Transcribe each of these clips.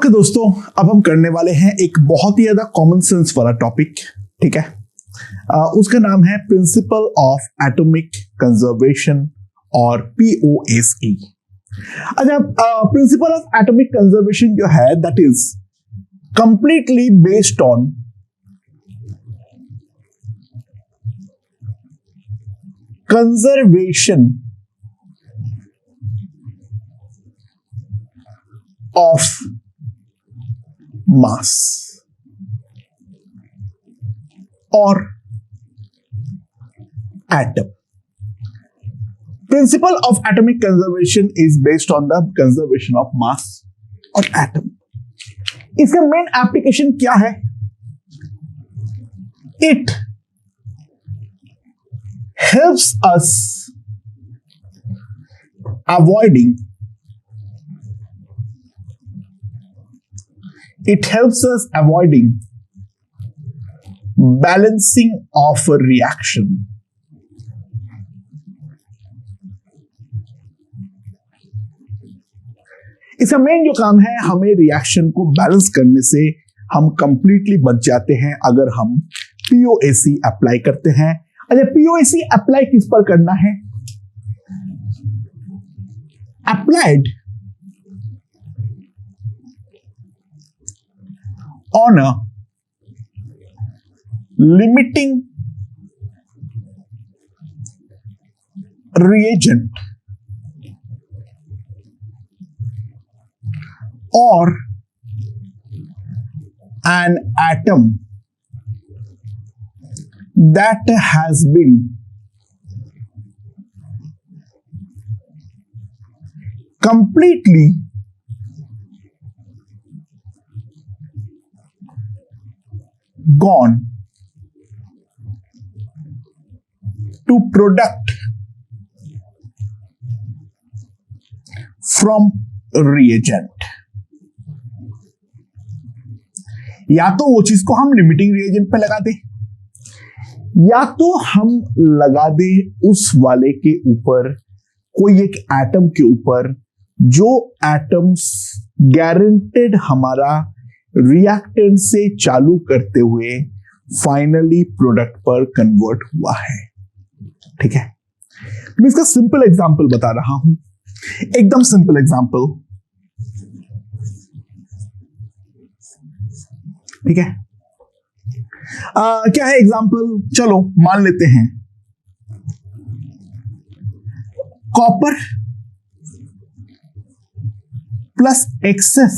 Okay दोस्तों, अब हम करने वाले हैं एक बहुत ही ज्यादा कॉमन सेंस वाला टॉपिक। ठीक है, उसका नाम है प्रिंसिपल ऑफ एटॉमिक कंजर्वेशन और POSE। अच्छा, प्रिंसिपल ऑफ एटॉमिक कंजर्वेशन जो है that is completely based on conservation of mass or atom. Principle of atomic conservation is based on the conservation of mass or atom. इसका main application क्या है? It helps us avoiding balancing of a reaction. इसका main जो काम है, हमें reaction को balance करने से हम कंप्लीटली बच जाते हैं अगर हम POSE अप्लाई करते हैं। अच्छा, POSE अप्लाई किस पर करना है? Applied on a limiting reagent or an atom that has been completely gone to product from reagent। या तो वो चीज को हम लिमिटिंग रिएजेंट पे लगा दे, या तो हम लगा दे उस वाले के ऊपर, कोई एक एटम के ऊपर जो एटम्स गारंटेड हमारा रिएक्टेंट से चालू करते हुए फाइनली प्रोडक्ट पर कन्वर्ट हुआ है। ठीक है, मैं इसका सिंपल एग्जांपल बता रहा हूं, एकदम सिंपल एग्जांपल। ठीक है, क्या है एग्जांपल? चलो मान लेते हैं कॉपर प्लस एक्सेस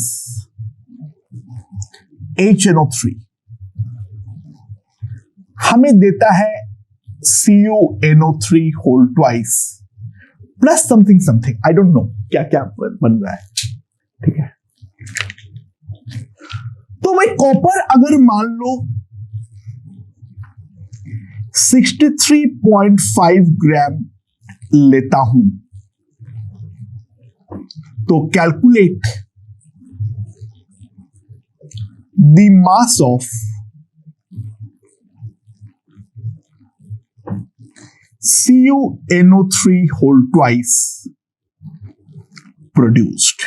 HNO3 हमें देता है CuNO3 whole twice plus something something, I don't know क्या क्या बन रहा है। ठीक है, तो मैं कॉपर अगर मान लो 63.5 ग्राम लेता हूं तो calculate the mass of CuNO3 whole twice produced।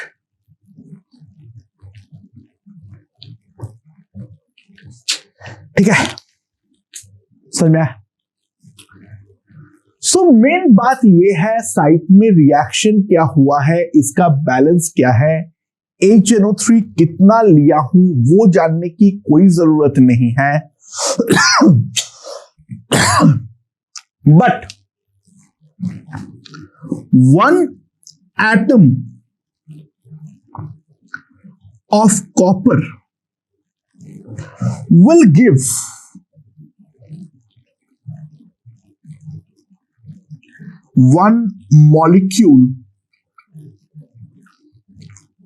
ठीक है, समझ में? सो मेन बात यह है साइट में रिएक्शन क्या हुआ है, इसका बैलेंस क्या है, HNO3 कितना लिया हूं वो जानने की कोई जरूरत नहीं है। But one atom of copper will give one molecule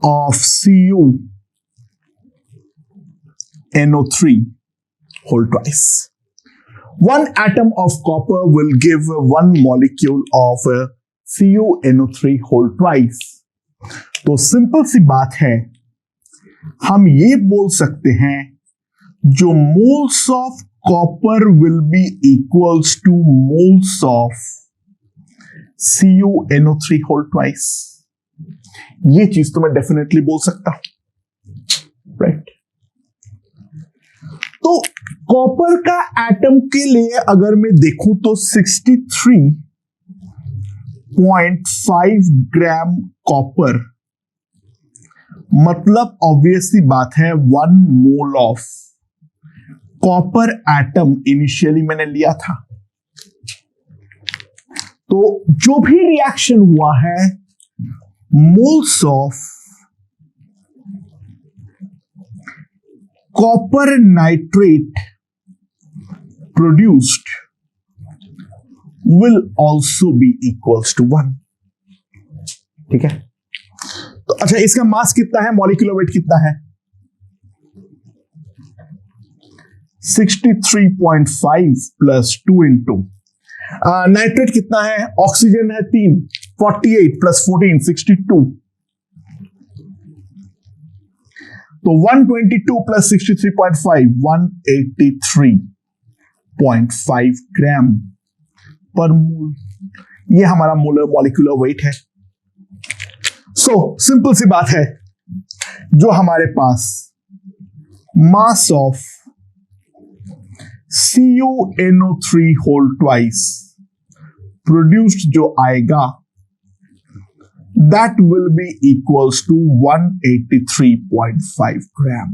of CuNO3 whole twice. One atom of copper will give one molecule of CuNO3 whole twice. तो सिंपल सी बात है, हम ये बोल सकते हैं जो moles of copper will be equals to moles of CuNO3 whole twice। ये चीज तो मैं डेफिनेटली बोल सकता हूं। राइट। तो कॉपर का एटम के लिए अगर मैं देखूं तो 63.5 ग्राम कॉपर, मतलब ऑब्वियसली बात है 1 mole of copper atom initially मैंने लिया था। तो जो भी रिएक्शन हुआ है, moles of copper nitrate produced will also be equals to 1। ठीक है, तो अच्छा इसका मास कितना है, मॉलिक्यूलर वेट कितना है? 63.5 प्लस 2 इंटू नाइट्रेट कितना है, ऑक्सीजन है 3, 48 प्लस 14 62, तो 122 प्लस 63.5 183.5 ग्राम पर मोल, ये हमारा मोलर मॉलिक्यूलर वेट है। सो सिंपल सी बात है, जो हमारे पास mass of CuNO3 whole twice produced जो आएगा, that will be equals to 183.5 gram.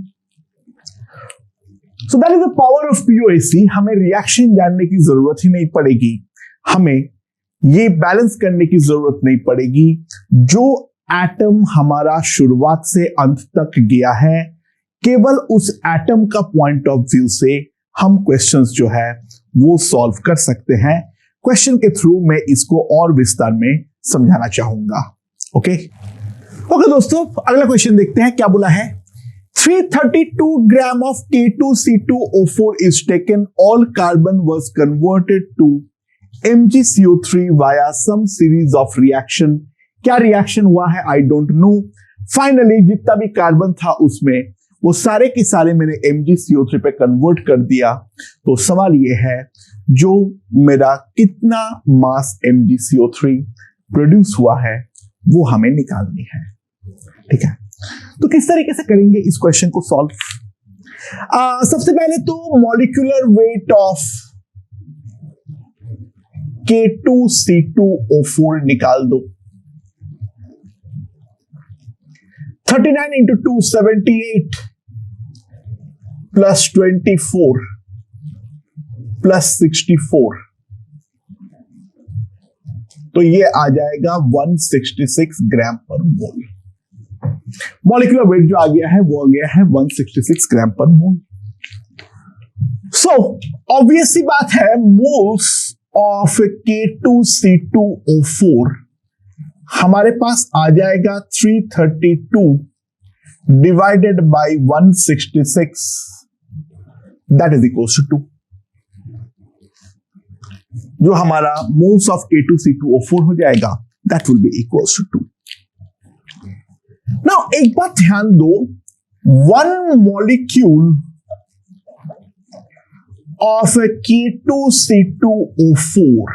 So that is the power of POAC. हमें रिएक्शन जानने की जरूरत ही नहीं पड़ेगी, हमें ये बैलेंस करने की जरूरत नहीं पड़ेगी। जो एटम हमारा शुरुआत से अंत तक गया है, केवल उस एटम का पॉइंट ऑफ व्यू से हम क्वेश्चंस जो है वो सॉल्व कर सकते हैं। क्वेश्चन के थ्रू मैं इसको और विस्तार में समझाना चाहूंगा। ओके दोस्तों, अगला क्वेश्चन देखते हैं क्या बोला है। 332 gram of K2C2O4 is taken, all carbon was converted to MgCO3 via some series of reaction. क्या रिएक्शन हुआ है, आई डोंट नो। फाइनली जितना भी कार्बन था उसमें वो सारे के सारे मैंने MgCO3 पे कन्वर्ट कर दिया। तो सवाल ये है, जो मेरा कितना मास MgCO3 प्रोड्यूस हुआ है वो हमें निकालनी है। ठीक है, तो किस तरीके से करेंगे इस क्वेश्चन को सॉल्व? सबसे पहले तो मॉलिक्यूलर वेट ऑफ K2C2O4 निकाल दो। 39 इंटू 2 78 प्लस 24 प्लस 64, तो ये आ जाएगा 166 ग्राम पर मोल। मॉलिक्यूलर वेट जो आ गया है वो आ गया है 166 ग्राम पर मोल। सो ऑब्वियस सी बात है, मोल्स ऑफ K2C2O4 हमारे पास आ जाएगा 332 divided by 166, that is equals to 2। जो हमारा मोल्स ऑफ K2C2O4 हो जाएगा, that will be equals to 2। Now एक बात ध्यान दो, 1 molecule of K2C2O4,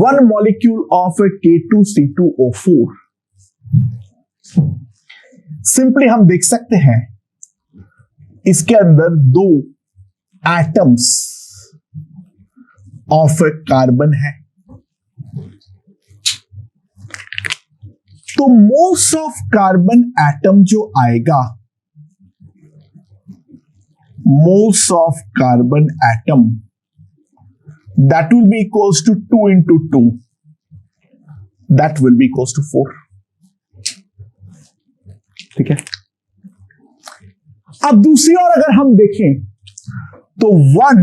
1 molecule of K2C2O4 simply हम देख सकते हैं इसके अंदर 2 एटम्स ऑफ कार्बन है। तो मोल्स ऑफ कार्बन एटम जो आएगा, moles of carbon atom, that will be equals to 2 into 2, that will be equals to 4। ठीक है, अब दूसरी ओर अगर हम देखें तो 1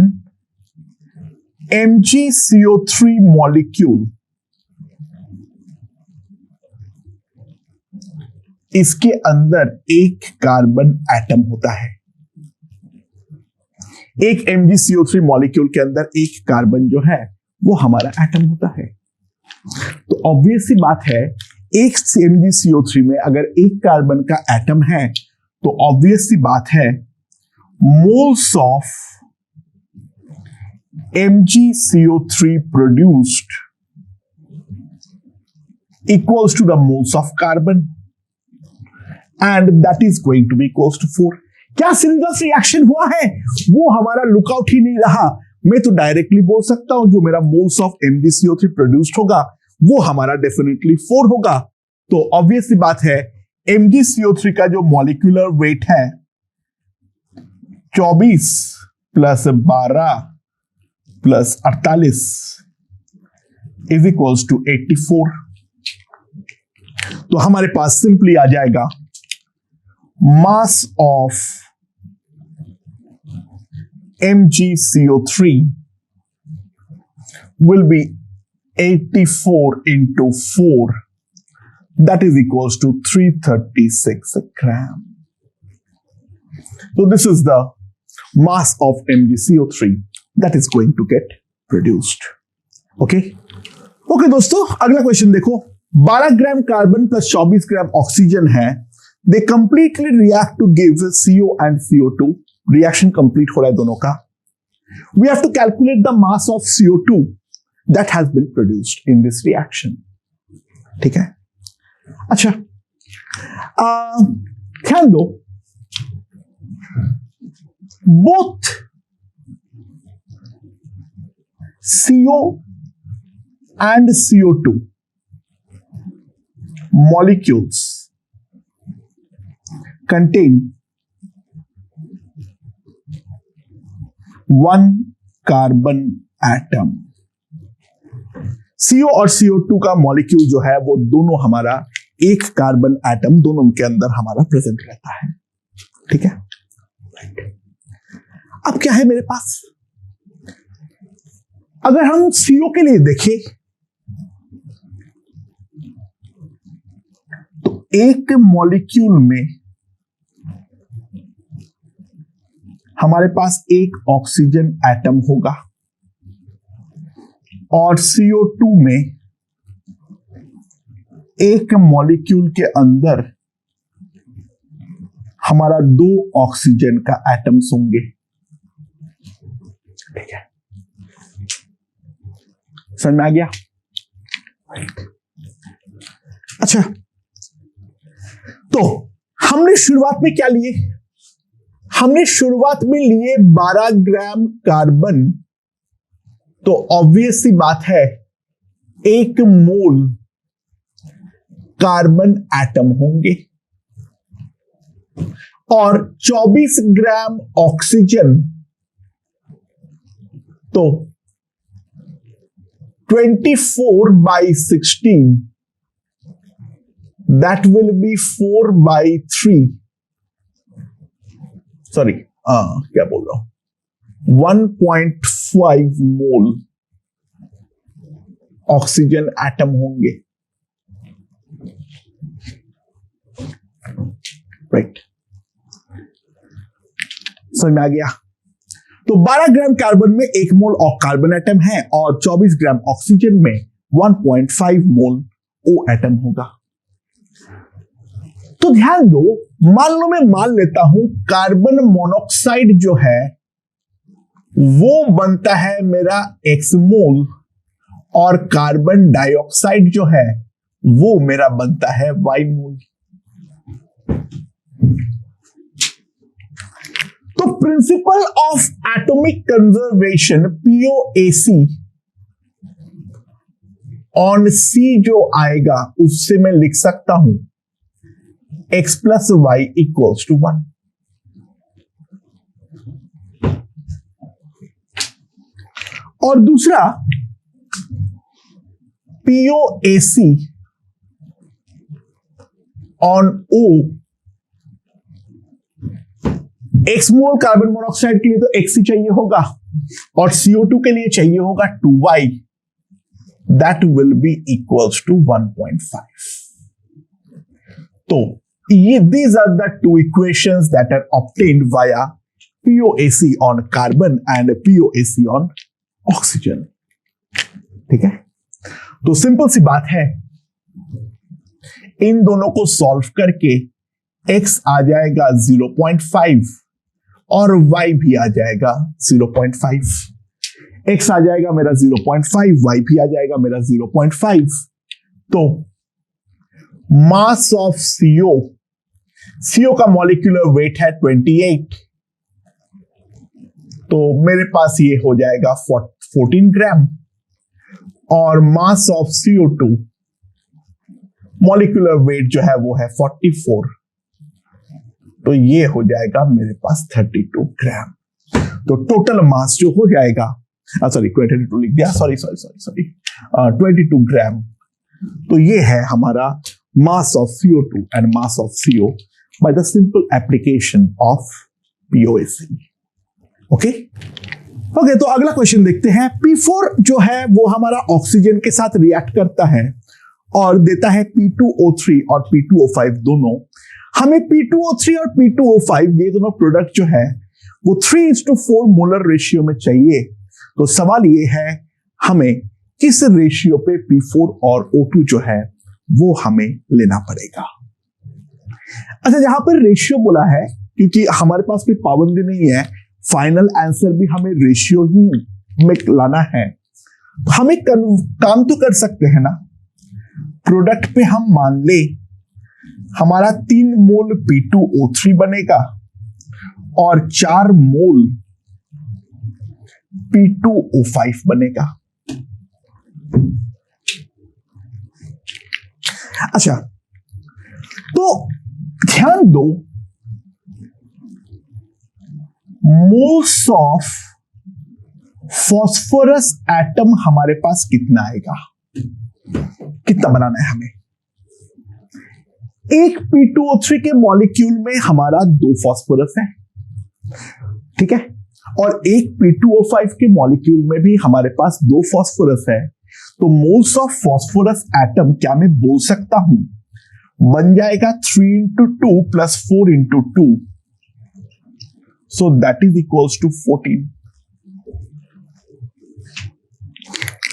MgCO3 मॉलिक्यूल, इसके अंदर एक कार्बन एटम होता है। एक MgCO3 मॉलिक्यूल के अंदर एक कार्बन जो है वो हमारा एटम होता है। तो ऑब्वियस सी बात है, एक MgCO3 में अगर एक कार्बन का एटम है तो ऑब्वियस सी बात है moles of MgCO3 produced equals to the moles of carbon. And that is going to be equals to 4। क्या सिंगल्स रिएक्शन हुआ है? वो हमारा लुकआउट ही नहीं रहा। मैं तो डायरेक्टली बोल सकता हूं जो मेरा मोल्स ऑफ MgCO3 प्रोड्यूस्ड होगा वो हमारा डेफिनेटली 4 होगा। तो ऑब्वियस सी बात है MgCO3 का जो मॉलिक्यूलर वेट है 24 plus 12 plus 48 is equals to 84। तो हमारे पास सिंपली आ जाएगा mass of MgCO3 will be 84 into 4, that is equals to 336 gram. So this is the mass of MgCO3 that is going to get produced. Okay? Okay दोस्तों, अगला question देखो। 12 gram carbon plus 24 gram oxygen है। They completely react to give CO and CO2. Reaction complete हो रहा है दोनों का। We have to calculate the mass of CO2 that has been produced in this reaction. ठीक है? अच्छा, ध्यान दो, both CO and CO2 molecules contain one carbon atom. CO और CO2 का मॉलिक्यूल जो है वो दोनों हमारा एक कार्बन एटम दोनों के अंदर हमारा प्रेजेंट रहता है। ठीक है? अब क्या है मेरे पास? अगर हम CO के लिए देखें तो एक मॉलिक्यूल में हमारे पास एक ऑक्सीजन एटम होगा और CO2 में एक मॉलिक्यूल के अंदर हमारा 2 ऑक्सीजन का एटम्स होंगे। ठीक है, समझ में आ गया? अच्छा, तो हमने शुरुआत में क्या लिए? हमने शुरुआत में लिए 12 ग्राम कार्बन। तो ऑब्वियस सी बात है 1 मोल कार्बन एटम होंगे और 24 ग्राम ऑक्सीजन। तो 24/16 that will be 4/3, सॉरी क्या बोल रहा हूं, 1.5 मोल ऑक्सीजन एटम होंगे। राइट, समझ में आ गया? तो 12 ग्राम कार्बन में 1 मोल कार्बन एटम है और 24 ग्राम ऑक्सीजन में 1.5 मोल ओ एटम होगा। तो ध्यान दो, मान लो मैं मान लेता हूं कार्बन मोनोऑक्साइड जो है वो बनता है मेरा X मोल और कार्बन डाइऑक्साइड जो है वो मेरा बनता है Y मोल। तो principle of atomic conservation POAC on C जो आएगा उससे मैं लिख सकता हूं X plus Y equals to 1। और दूसरा POAC on O, X mole carbon monoxide के लिए तो X ही चाहिए होगा और CO2 के लिए चाहिए होगा 2Y, that will be equals to 1.5। तो these are the two equations that are obtained via POAC on carbon and POAC on oxygen। ठीक है, तो सिंपल सी बात है, इन दोनों को सॉल्व करके x आ जाएगा 0.5 और y भी आ जाएगा 0.5। x आ जाएगा मेरा 0.5, y भी आ जाएगा मेरा 0.5। तो मास ऑफ CO CO का मॉलिक्यूलर वेट है 28, तो मेरे पास ये हो जाएगा 14 ग्राम। और mass of CO2 molecular weight जो है वो है 44, तो ये हो जाएगा मेरे पास 32 ग्राम। तो टोटल मास जो हो जाएगा, सॉरी 22 लिख दिया, सॉरी 22 ग्राम। तो ये है हमारा mass of CO2 and mass of CO by the simple application of POAC। Okay, तो अगला क्वेश्चन देखते हैं। P4 जो है वो हमारा ऑक्सीजन के साथ रिएक्ट करता है और देता है P2O3 और P2O5 दोनों। हमें P2O3 और P2O5 ये दोनों प्रोडक्ट जो है वो 3:4 मोलर रेशियो में चाहिए। तो सवाल ये है हमें किस रेशियो पे P4 और O2 जो है वो हमें लेना पड़ेगा। अच्छा, जहां पर रेशियो बोला है, क्योंकि हमारे पास कोई पाबंदी नहीं है, फाइनल आंसर भी हमें रेशियो ही में लाना है, तो हम एक काम तो कर सकते हैं ना। प्रोडक्ट पे हम मान ले हमारा 3 मोल P2O3 बनेगा और 4 मोल P2O5 बनेगा। अच्छा, तो ध्यान दो, मोल्स ऑफ फॉस्फोरस एटम हमारे पास कितना आएगा, कितना बनाना है हमें। एक P2O3 के मॉलिक्यूल में हमारा 2 फॉस्फोरस है, ठीक है, और एक P2O5 के मॉलिक्यूल में भी हमारे पास 2 फॉस्फोरस है। तो मोल्स ऑफ फॉस्फोरस एटम क्या मैं बोल सकता हूं, बन जाएगा 3 into 2 plus 4 into 2, so that is equals to 14।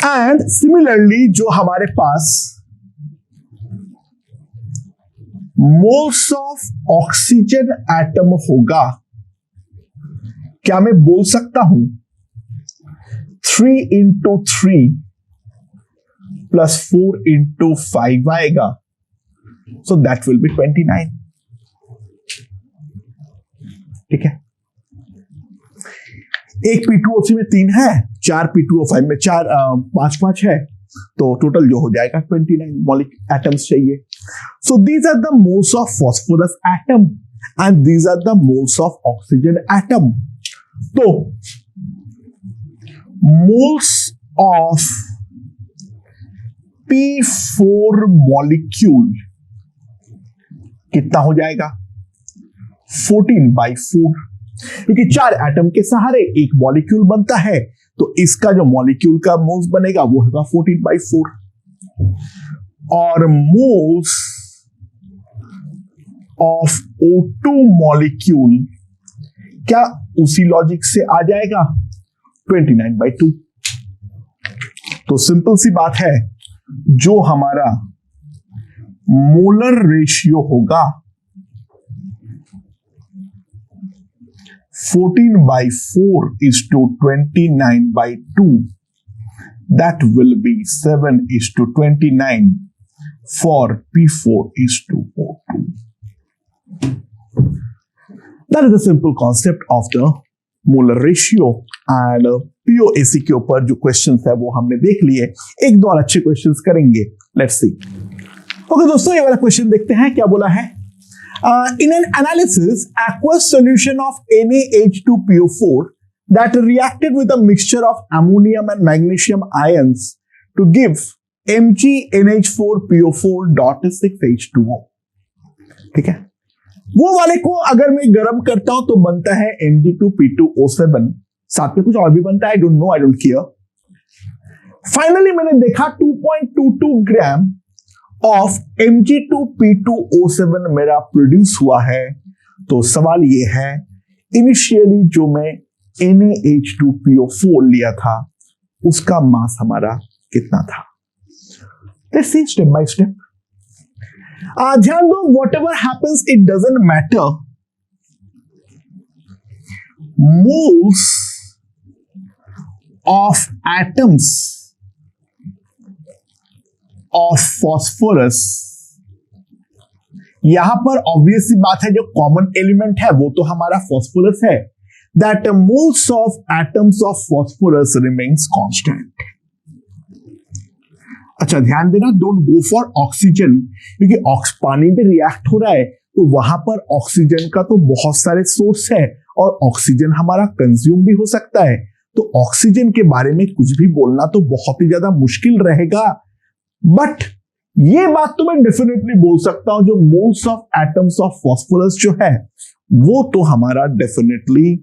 And similarly जो हमारे पास मोल्स ऑफ ऑक्सीजन एटम होगा, क्या मैं बोल सकता हूं 3 into 3 plus 4 into 5 आएगा, so that will be 29। ठीक है, एक P2O3 में 3 है, 4 P2O5 में 4 5 है, तो टोटल जो हो जाएगा 29 मॉलिक्यूल एटम्स चाहिए। So these are the moles of phosphorus atom and these are the moles of oxygen atom. तो मोल्स ऑफ P4 मॉलिक्यूल कितना हो जाएगा 14/4, क्योंकि 4 एटम के सहारे एक मॉलिक्यूल बनता है, तो इसका जो मॉलिक्यूल का मोल्स बनेगा वो होगा 14/4। और मोल्स ऑफ O2 मॉलिक्यूल क्या उसी लॉजिक से आ जाएगा 29/2। तो सिंपल सी बात है, जो हमारा मोलर रेशियो होगा 14/4 is to 29/2, that will be 7 is to 29 for P4 is to O2। That is the simple concept of the molar ratio। and POAC के ऊपर जो क्वेश्चंस है वो हमने देख लिए, एक दो और अच्छे क्वेश्चंस करेंगे, लेट्स सी। ओके दोस्तों, ये वाला क्वेश्चन देखते हैं क्या बोला है। In an analysis, aqueous solution of NaH2PO4 that reacted with a mixture of ammonium and magnesium ions to give MgNH4PO4.6H2O। ठीक है, वो वाले को अगर मैं गर्म करता हूं तो बनता है Mg2P2O7, साथ में कुछ और भी बनता है, आई don't no, I don't care. Finally मैंने देखा 2.22 ग्राम ऑफ Mg2P2O7 मेरा प्रोड्यूस हुआ है। तो सवाल ये है, इनिशियली जो मैं NaH2PO4 लिया था उसका मास हमारा कितना था। Let's see step by step. ध्यान दो, what ever happens it doesn't matter, moles of atoms of phosphorus यहां पर ऑब्वियस सी बात है, जो कॉमन एलिमेंट है वो तो हमारा फॉस्फोरस है, that moles of atoms of phosphorus remains constant. अच्छा ध्यान देना, डोंट गो फॉर ऑक्सीजन, क्योंकि पानी में रिएक्ट हो रहा है तो वहां पर ऑक्सीजन का तो बहुत सारे सोर्स है और ऑक्सीजन हमारा कंज्यूम भी हो सकता है, तो ऑक्सीजन के बारे में कुछ भी बोलना तो बहुत ही ज्यादा मुश्किल रहेगा। बट ये बात तो मैं डेफिनेटली बोल सकता हूं, जो moles of atoms of phosphorus जो है वो तो हमारा डेफिनेटली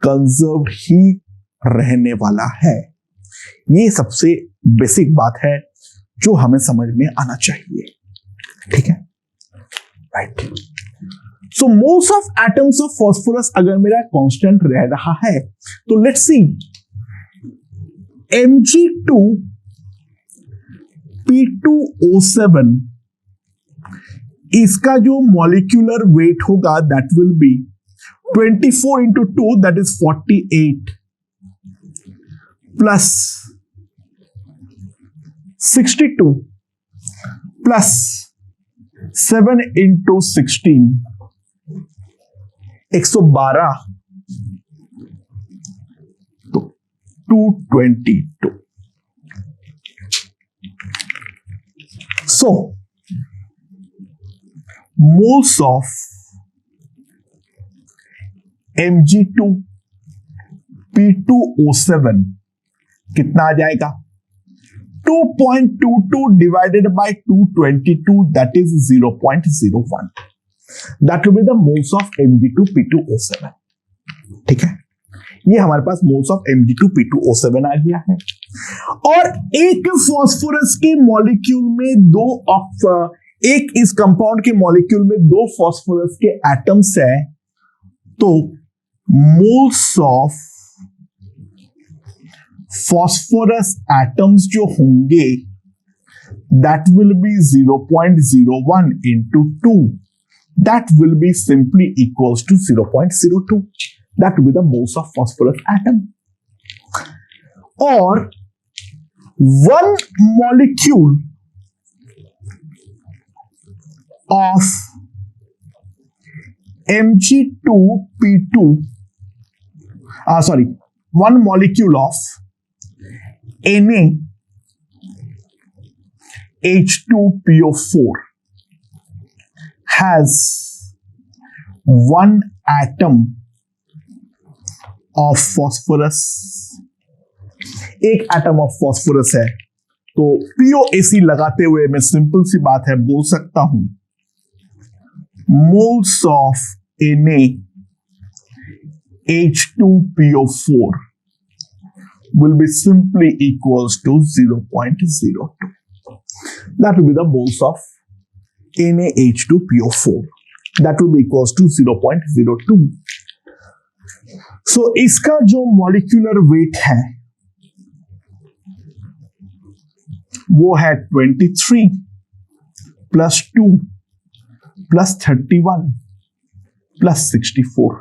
कंजर्व्ड ही रहने वाला है। ये सबसे बेसिक बात है जो हमें समझ में आना चाहिए, ठीक है, right. So moles of atoms of phosphorus अगर मेरा कांस्टेंट रह रहा है तो लेट्स सी Mg2P2O7, इसका जो मॉलिक्यूलर वेट होगा that will B 24 into 2 that is 48 plus 62 plus 7 into 16 112 तो 222। So moles of Mg2P2O7 कितना आ जाएगा? 2.22 divided by 222 that is 0.01, that will be the moles of Mg2P2O7, ठीक है। ये हमारे पास मोल्स ऑफ Mg2P2O7 आ गया है। और एक फॉस्फोरस के मॉलिक्यूल में एक इस कंपाउंड के मॉलिक्यूल में दो फॉस्फोरस के एटम्स है, तो मोल्स ऑफ फॉस्फोरस एटम्स जो होंगे that will be 0.01 into 2, that will be simply equals to 0.02, that will be the moles of phosphorus atom। और one molecule of Mg2P2 one molecule of NaH2PO4 has one atom of phosphorus, एक atom of phosphorus है, तो POAC लगाते हुए मैं simple सी बात है बोल सकता हूं moles of NaH2PO4 will be simply equals to 0.02. That will be the moles of NaH2PO4. That will be equals to 0.02. So इसका जो मॉलिक्यूलर वेट है वो है 23 plus 2 plus 31 plus 64।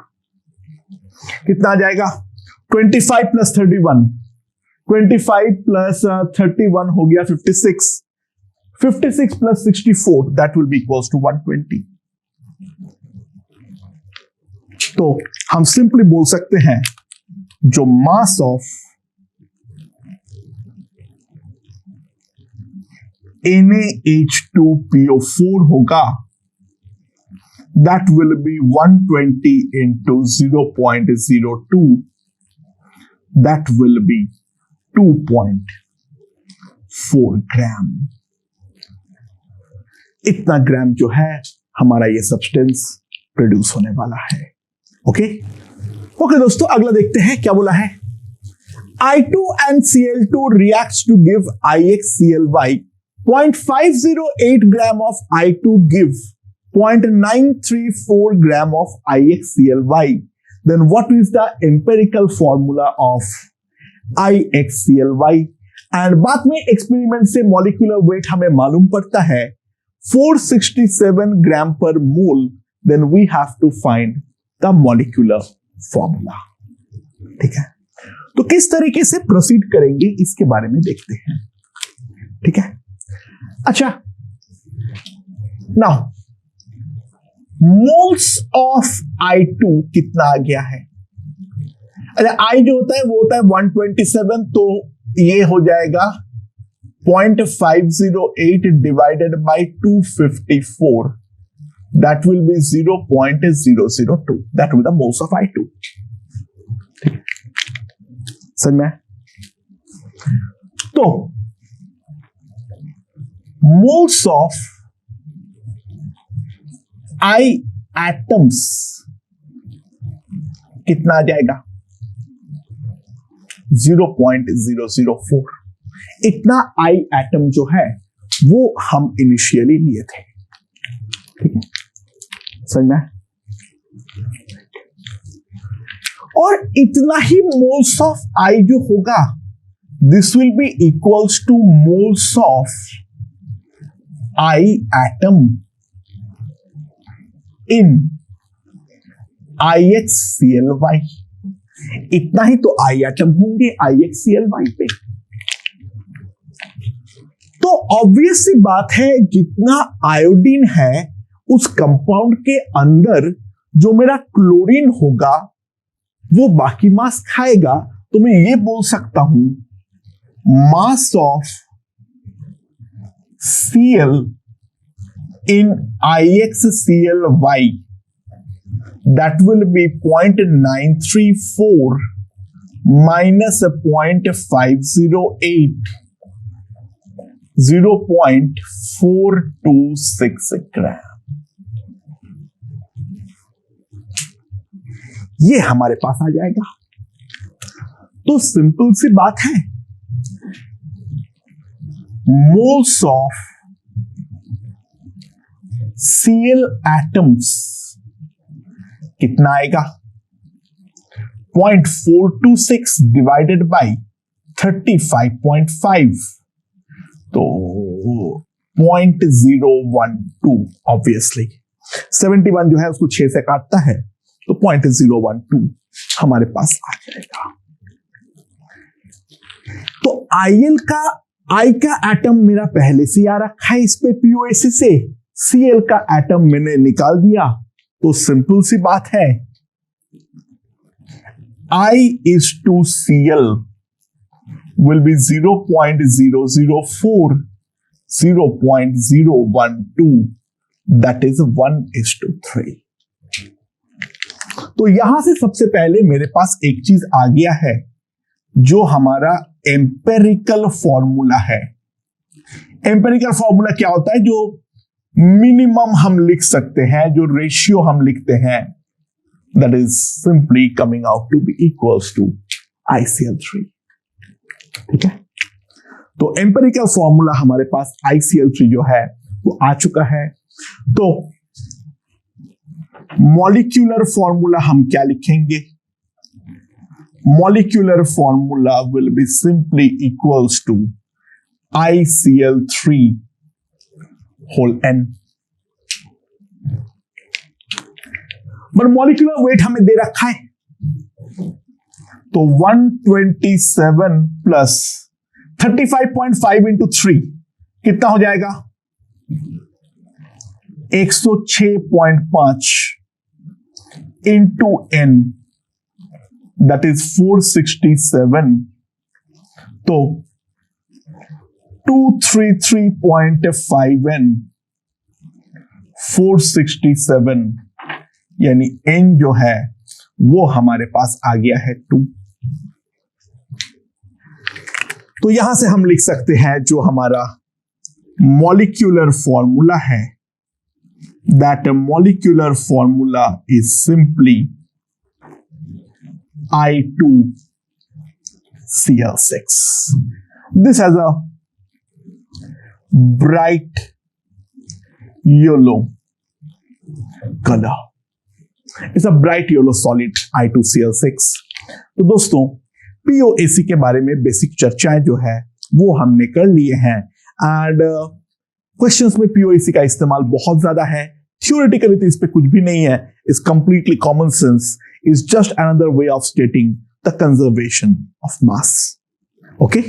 कितना आ जाएगा? 25 plus 31, 25 plus 31 हो गया 56, 56 plus 64 that will be equals to 120। तो हम सिंपली बोल सकते हैं जो मास ऑफ NaH2PO4 होगा that will be 120 into 0.02, that will be 2.4 ग्राम। इतना ग्राम जो है हमारा ये सब्सटेंस प्रोड्यूस होने वाला है। ओके दोस्तों, अगला देखते हैं क्या बोला है। I2 and Cl2 reacts to give IxClY। 0.508 gram of I2 give 0.934 gram of IxClY। Then what is the empirical formula of IxClY? And बाद में एक्सपेरिमेंट से मॉलिक्यूलर वेट हमें मालूम पड़ता है 467 ग्राम पर मोल। Then we have to find the molecular formula। ठीक है, तो किस तरीके से प्रोसीड करेंगे इसके बारे में देखते हैं। ठीक है, अच्छा नाउ मोल्स ऑफ I2 कितना आ गया है? अच्छा, I जो होता है वो होता है 127, तो ये हो जाएगा 0.508 divided by 254. That will be 0.002. That will be the moles of I2. समझ में? तो moles of I atoms कितना आ जाएगा? 0.004. इतना I एटम जो है वो हम इनिशियली लिए थे। ठीक है, समझ में? और इतना ही मोल्स ऑफ I जो होगा, this will be equals two moles of I atom in IXCLY। इतना ही तो I एटम होंगे IXCLY पे। तो ऑब्वियस सी बात है, जितना आयोडीन है उस कंपाउंड के अंदर जो मेरा क्लोरीन होगा वो बाकी मास खाएगा। तो मैं ये बोल सकता हूं mass of Cl in IXCLY that will be 0.934 minus 0.508, 0.426 ग्राम। ये हमारे पास आ जाएगा। तो सिंपल सी बात है, मोल्स ऑफ Cl एटम्स कितना आएगा? 0.426 डिवाइडेड बाई 35.5, तो 0.012। ऑब्वियसली 71 जो है उसको 6 से काटता है, तो 0.012 हमारे पास आ जाएगा। तो I का एटम मेरा पहले से आ रखा है इस पे POAC से, Cl का एटम मैंने निकाल दिया। तो सिंपल सी बात है, I is to Cl will be 0.004, 0.012, that is 1:3। तो यहां से सबसे पहले मेरे पास एक चीज आ गया है जो हमारा एम्पेरिकल फॉर्मूला है। एम्पेरिकल फॉर्मूला क्या होता है? जो मिनिमम हम लिख सकते हैं, जो रेशियो हम लिखते हैं, that is simply coming out to be equals to ICl3। ठीक है, तो एम्पेरिकल फॉर्मूला हमारे पास ICl3 जो है वो आ चुका है। तो मॉलिक्यूलर फॉर्मूला हम क्या लिखेंगे? Molecular formula will be simply equals to ICl3 whole n। पर मॉलिक्यूलर वेट हमें दे रखा है, तो 127 प्लस 35.5 इंटू 3 कितना हो जाएगा? 106.5 इंटू n, दैट इज 467। तो 233.5n 467, यानी n जो है वो हमारे पास आ गया है 2। तो यहां से हम लिख सकते हैं जो हमारा मॉलिक्यूलर फॉर्मूला है, that molecular formula is simply I2Cl6. This has a bright yellow color. It's a bright yellow solid I2Cl6. तो दोस्तों, POAC के बारे में बेसिक चर्चाएं जो है वो हमने कर लिए हैं, एंड क्वेश्चंस में POAC का इस्तेमाल बहुत ज्यादा है। थ्योरेटिकली तो इस पे कुछ भी नहीं है, it's completely common sense, is just another way of stating the conservation of mass. Okay.